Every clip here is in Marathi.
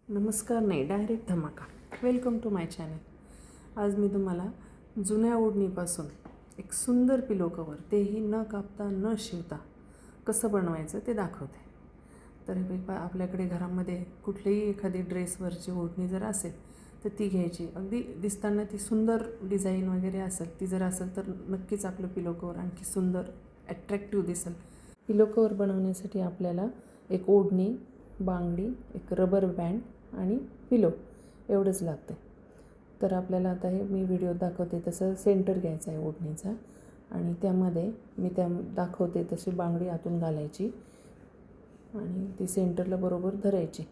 नमस्कार नाही, डायरेक्ट धमाका. Welcome to my channel. आज मी तुम्हाला जुन्या ओढणीपासून एक सुंदर पिलो कवर, तेही न कापता न शिवता कसं बनवायचं ते दाखवते. तर आपल्याकडे घरामध्ये कुठलीही एखादी ड्रेसवरची ओढणी जर असेल तर ती घ्यायची. अगदी दिसताना ती सुंदर डिझाईन वगैरे असेल, ती जर असेल तर नक्कीच आपलं पिलो कवर आणखी सुंदर ॲट्रॅक्टिव्ह दिसेल. पिलो कवर बनवण्यासाठी आपल्याला एक ओढणी, बांगडी, एक रबर बँड आणि पिलो एवढंच लागतं. तर आपल्याला आता हे मी व्हिडिओ दाखवते तसं सेंटर घ्यायचं आहे ओढणीचा आणि त्यामध्ये मी दाखवते तशी बांगडी आतून घालायची आणि ती सेंटरला बरोबर धरायची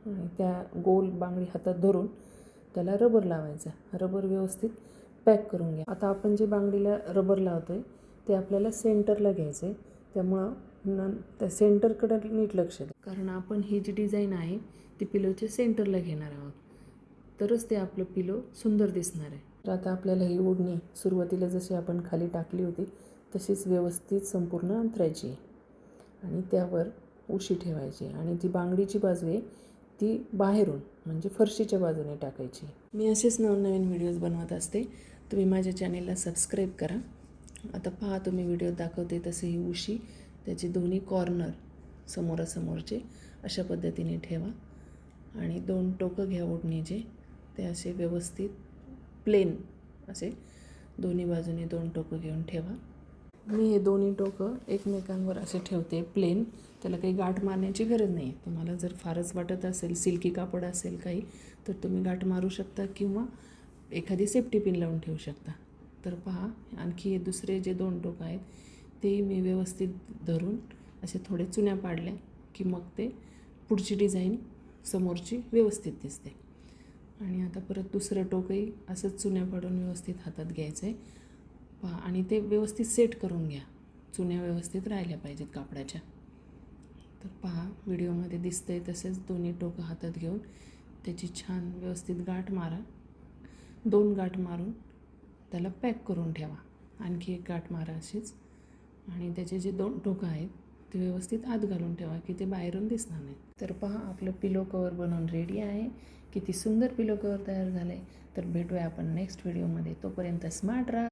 आणि त्या गोल बांगडी हातात धरून त्याला रबर लावायचा. रबर व्यवस्थित पॅक करून घ्या. आता आपण जे बांगडीला रबर लावतो आहे ते आपल्याला सेंटरला घ्यायचं आहे. त्यामुळं त्या सेंटरकडे नीट लक्ष द्या, कारण आपण ही जी डिझाईन आहे ती पिलोच्या सेंटरला घेणार आहोत, तरच ते आपलं पिलो सुंदर दिसणार आहे. तर आता आपल्याला ही ओढणी सुरुवातीला जशी आपण खाली टाकली होती तशीच व्यवस्थित संपूर्ण अंतरायची आहे आणि त्यावर उशी ठेवायची आणि जी बांगडीची बाजू आहे ती बाहेरून म्हणजे फरशीच्या बाजूने टाकायची. मी असेच नवनवीन व्हिडिओज बनवत असते. तुम्ही माझ्या चॅनेलला सबस्क्राईब करा. आता पहा, तुम्ही व्हिडिओ दाखवते तसे ही उशी त्याचे दोन्ही कॉर्नर समोरासमोरचे अशा पद्धतीने ठेवा आणि दोन टोकं घ्या ओढणीचे, ते असे व्यवस्थित प्लेन असे दोन्ही बाजूने दोन टोकं घेऊन ठेवा. मी हे दोन्ही टोकं एकमेकांवर असे ठेवते प्लेन. त्याला काही गाठ मारण्याची गरज नाही. तुम्हाला जर फारच वाटत असेल, सिल्की कापड असेल काही, तर तुम्ही गाठ मारू शकता किंवा एखादी सेफ्टी पिन लावून ठेवू शकता. तर पहा, आणखी हे दुसरे जे दोन टोकं आहेत ते मी व्यवस्थित धरून असे थोडे चुन्या पाडल्या की मग ते पुढची डिझाईन समोरची व्यवस्थित दिसते. आणि आता परत दुसरं टोकही असंच चुन्या पाडून व्यवस्थित हातात घ्यायचं आहे. पहा, आणि ते व्यवस्थित सेट करून घ्या. चुन्या व्यवस्थित राहिल्या पाहिजेत कापडाच्या. तर पहा, व्हिडिओमध्ये दिसतंय तसेच दोन्ही टोकं हातात घेऊन त्याची छान व्यवस्थित गाठ मारा. 2 गाठ मारून त्याला पॅक करून ठेवा. आणखी एक गाठ मारा अशीच आणि त्याचे जे 2 टोकं आहेत ते व्यवस्थित आत घालून ठेवा की ते बाहेरून दिसणार नाही. तर पहा, आपलं पिलो कवर बनवून रेडी आहे. किती सुंदर पिलो कवर तयार झालं आहे. तर भेटूया आपण नेक्स्ट व्हिडिओमध्ये. तोपर्यंत स्मार्ट राहा.